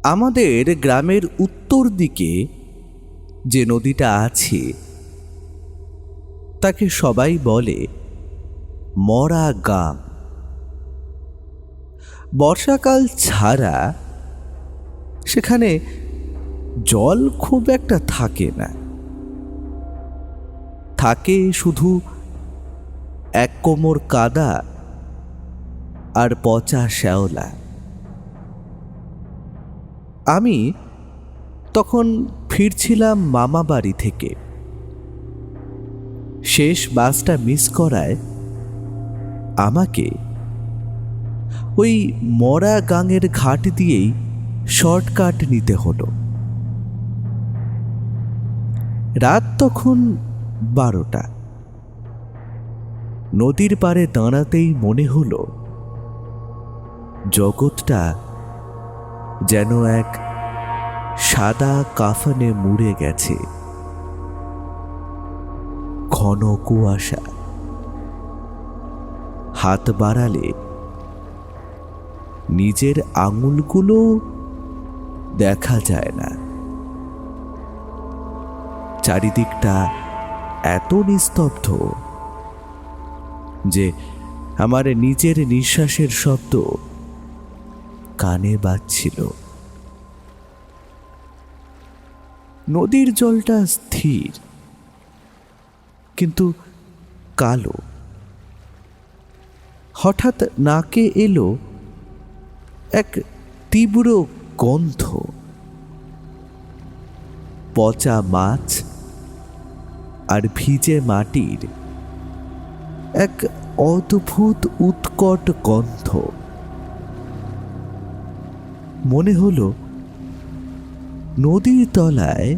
আমাদের গ্রামের উত্তর দিকে যে নদীটা আছে তাকে সবাই বলে মরা গাং। বর্ষাকাল ছাড়া সেখানে জল খুব একটা থাকে না, থাকে শুধু এক কোমর কাদা আর পচা শ্যাওলা। আমি তখন ফিরছিলাম মামা বাড়ি থেকে। শেষ বাসটা মিস করায় আমাকে ওই মরা গাঙের ঘাট দিয়েই শর্টকাট নিতে হলো। রাত তখন 12টা। নদীর পাড়ে দাঁড়াতেই মনে হলো জগৎটা যেন এক সাদা কাফনে মুড়ে গেছে। ঘন কুয়াশা, হাত বাড়ালে নিজের আঙুলগুলো দেখা যায় না। চারিদিকটা এত নিস্তব্ধ যে আমার নিজের নিঃশ্বাসের শব্দ কানে বাজছিল। নদীর জলটা স্থির কিন্তু কালো। হঠাৎ নাকে এলো এক তীব্র গন্ধ। পচা মাছ আর ভিজে মাটির এক অদ্ভুত উৎকট গন্ধ। মনে হলো নদীর তলায়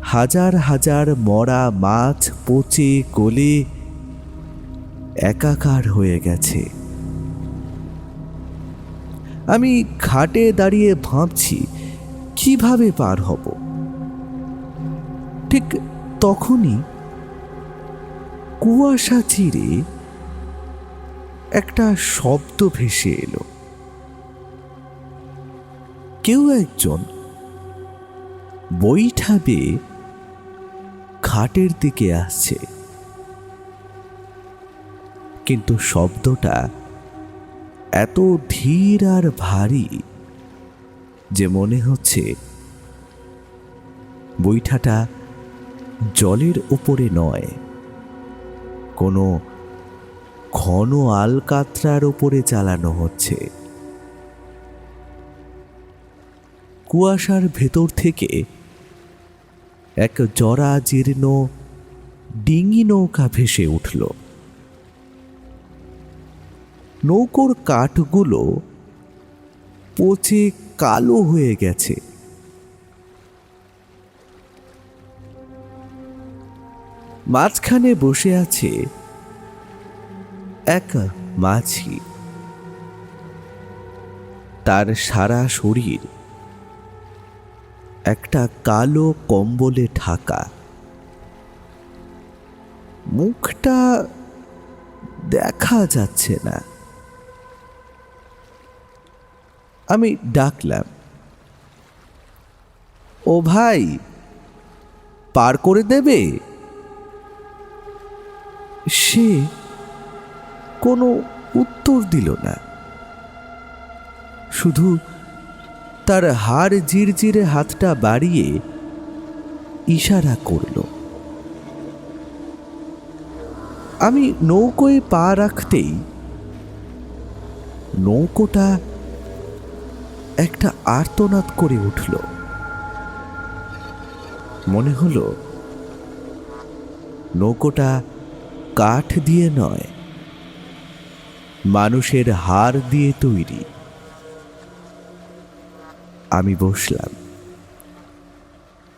হাজার হাজার মরা মাছ পচে গলে একাকার হয়ে গেছে। আমি ঘাটে দাঁড়িয়ে ভাবছি কিভাবে পার হব। ঠিক তখনই কুয়াশা চিরে একটা শব্দ ভেসে এলো। কেউ একজন বৈঠা বেয়ে ঘাটের দিকে আসছে, কিন্তু শব্দটা এত ধীর আর ভারী যে মনে হচ্ছে বৈঠাটা জলের উপরে নয়, কোনো ঘন আলকাতরার উপরে চালানো হচ্ছে। কুয়াশার ভেতর থেকে এক জরাজীর্ণ ডিঙি নৌকা ভেসে উঠল। নৌকোর কাঠগুলো পচে কালো হয়ে গেছে। মাঝখানে বসে আছে এক মাঝি। তার সারা শরীর একটা কালো কম্বলে ঢাকা। মুখটা দেখা যাচ্ছে না। আমি ডাকলাম, ও ভাই, পার করে দেবে? সে কোনো উত্তর দিল না, শুধু তার হাড় জিরজিরে হাতটা বাড়িয়ে ইশারা করল। আমি নৌকোয় পা রাখতেই নৌকোটা একটা আর্তনাদ করে উঠল। মনে হলো নৌকোটা কাঠ দিয়ে নয়, মানুষের হাড় দিয়ে তৈরি। আমি বসলাম।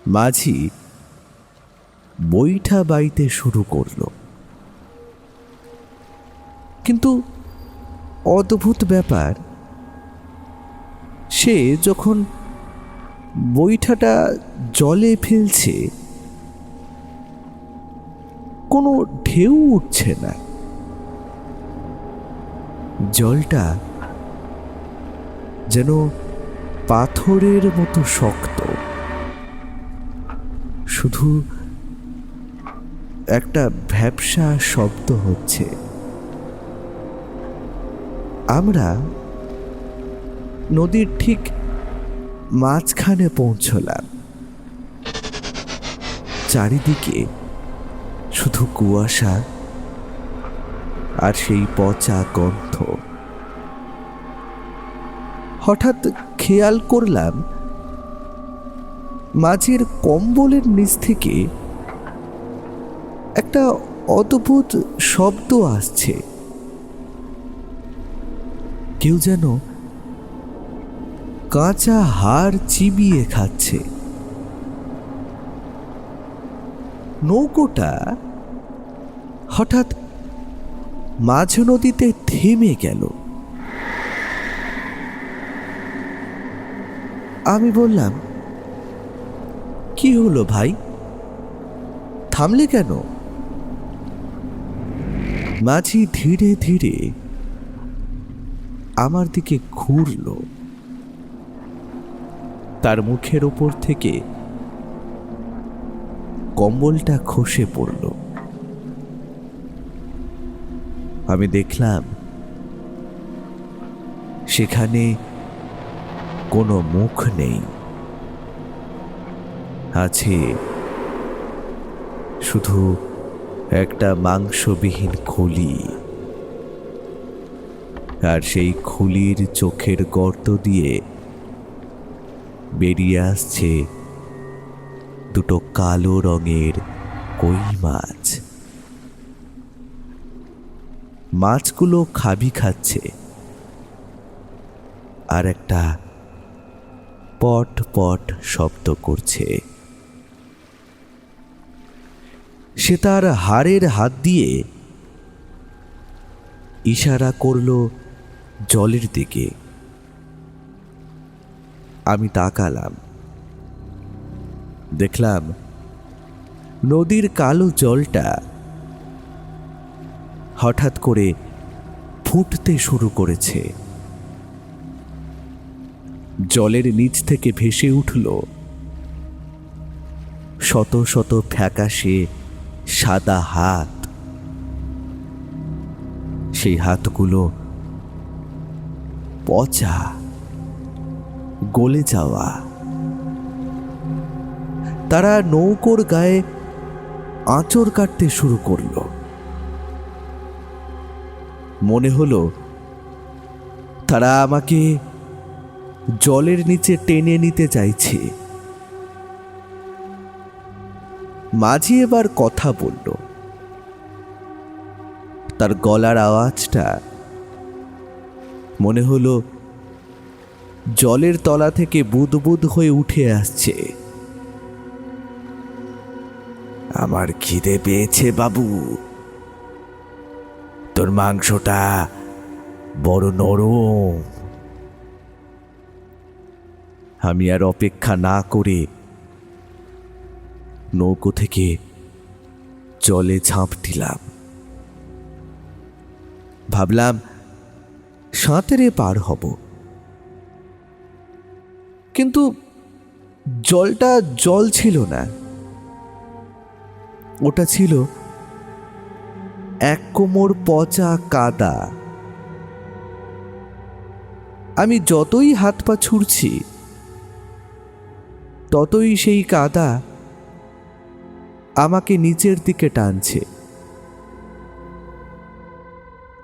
মাঝি বৈঠা বাইতে শুরু করলো। কিন্তু অদ্ভুত ব্যাপার, সে যখন বৈঠাটা জলে ফেলছে কোনো ঢেউ উঠছে না। জলটা যেন পাথরের মতো শক্ত, শুধু একটা ভ্যাপসা শব্দ হচ্ছে। আমরা নদীর ঠিক মাঝখানে পৌঁছলাম। চারিদিকে শুধু কুয়াশা আর সেই পচা গন্ধ। হঠাৎ খেয়াল করলাম মাঝের কম্বলের নিচ থেকে একটা অদ্ভুত শব্দ আসছে। কেউ যেন কাঁচা হাড় চিবিয়ে খাচ্ছে। নৌকোটা হঠাৎ মাঝ নদীতে থেমে গেল। আমি বললাম, কি হলো ভাই, থামলে কেন? মাঝি ধীরে ধীরে আমার দিকে ঘুরল। তার মুখের ওপর থেকে কম্বলটা খসে পড়ল। আমি দেখলাম সেখানে কোনো মুখ নেই, আছে শুধু একটা মাংসবিহীন খুলি। আর সেই খুলির চোখের গর্ত দিয়ে বেরিয়ে আসছে দুটো কালো রঙের কই মাছ। মাছগুলো খাবি খাচ্ছে, আর একটা পট পট শব্দ করছে। সে তার হাড়ের হাত দিয়ে ইশারা করল জলের দিকে। আমি তাকালাম, দেখলাম নদীর কালো জলটা হঠাৎ করে ফুটতে শুরু করেছে। জলের নিচ থেকে ভেসে উঠল শত শত ফ্যাকাশে সাদা হাত। সেই হাতগুলো পচা, গলে যাওয়া। তারা নৌকোর গায়ে আঁচড় কাটতে শুরু করল। মনে হলো তারা আমাকে জলের নিচে টেনে নিতে চাইছে। মাঝি এবার কথা বলল। তার গলার আওয়াজটা মনে হলো জলের তলা থেকে বুদবুদ হয়ে উঠে আসছে। আমার খিদে পেয়েছে বাবু, তোর মাংসটা বড় নরম। আমি আর অপেক্ষা না করে নৌকো থেকে জলে ঝাঁপ দিলাম। ভাবলাম সাঁতরে পার হব, কিন্তু জলটা জল ছিল না। ওটা ছিল এক কোমর পচা কাদা। আমি যতই হাত পা ছুঁড়ছি ততই সেই কাদা আমাকে নিচের দিকে টানছে।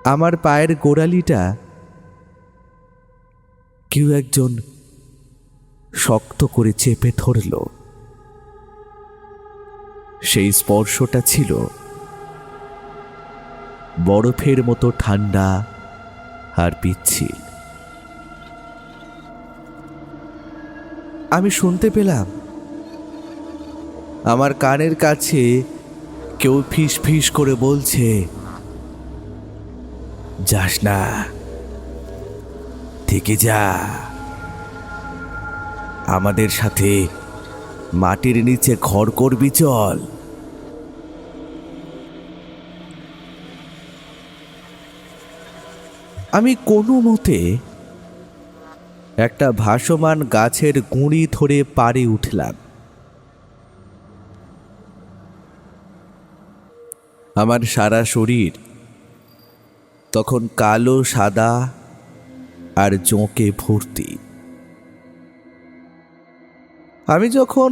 আমার পায়ের গোড়ালিটা কেউ একজন শক্ত করে চেপে ধরল। সেই স্পর্শটা ছিল বরফের মতো ঠান্ডা আর পিচ্ছিল। আমি শুনতে পেলাম আমার কানের কাছে কেউ ফিস ফিস করে বলছে, যাস না, থেকে যা, আমাদের সাথে মাটির নিচে ঘর করবি, চল। আমি কোনো মতে একটা ভাসমান গাছের গুঁড়ি ধরে পাড়ে উঠলাম। আমার সারা শরীর তখন কালো সাদা আর জোঁকে ভর্তি। আমি যখন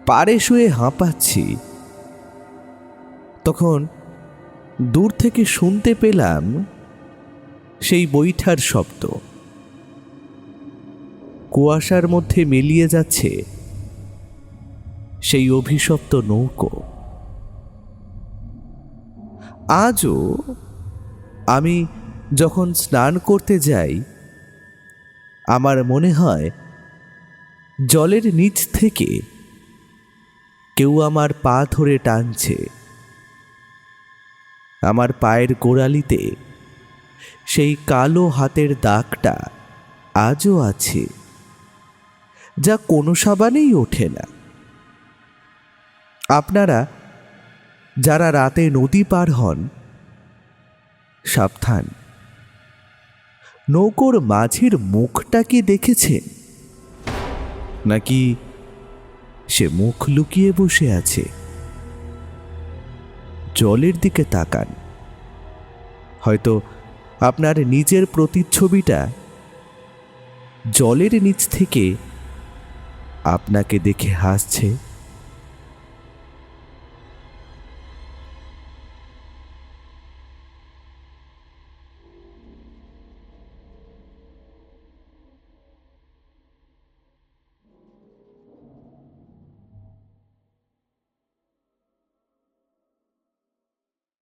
পাড়ে শুয়ে হাঁপাচ্ছি, তখন দূর থেকে শুনতে পেলাম সেই বৈঠার শব্দ। কুয়াশার মধ্যে মিলিয়ে যাচ্ছে সেই অভিশপ্ত নৌকো। আজও আমি যখন স্নান করতে যাই, আমার মনে হয় জলের নিচ থেকে কেউ আমার পা ধরে টানছে। আমার পায়ের গোড়ালিতে সেই কালো হাতের দাগটা আজও আছে, যা কোনো সাবানেই ওঠে না। আপনারা যারা রাতে নদী পার হন, সাবধান। নৌকোর মাঝির মুখটা কি দেখেছেন, নাকি সে মুখ লুকিয়ে বসে আছে? জলের দিকে তাকান, হয়তো আপনার নিজের প্রতিচ্ছবিটা জলের নিচ থেকে আপনাকে দেখে হাসছে।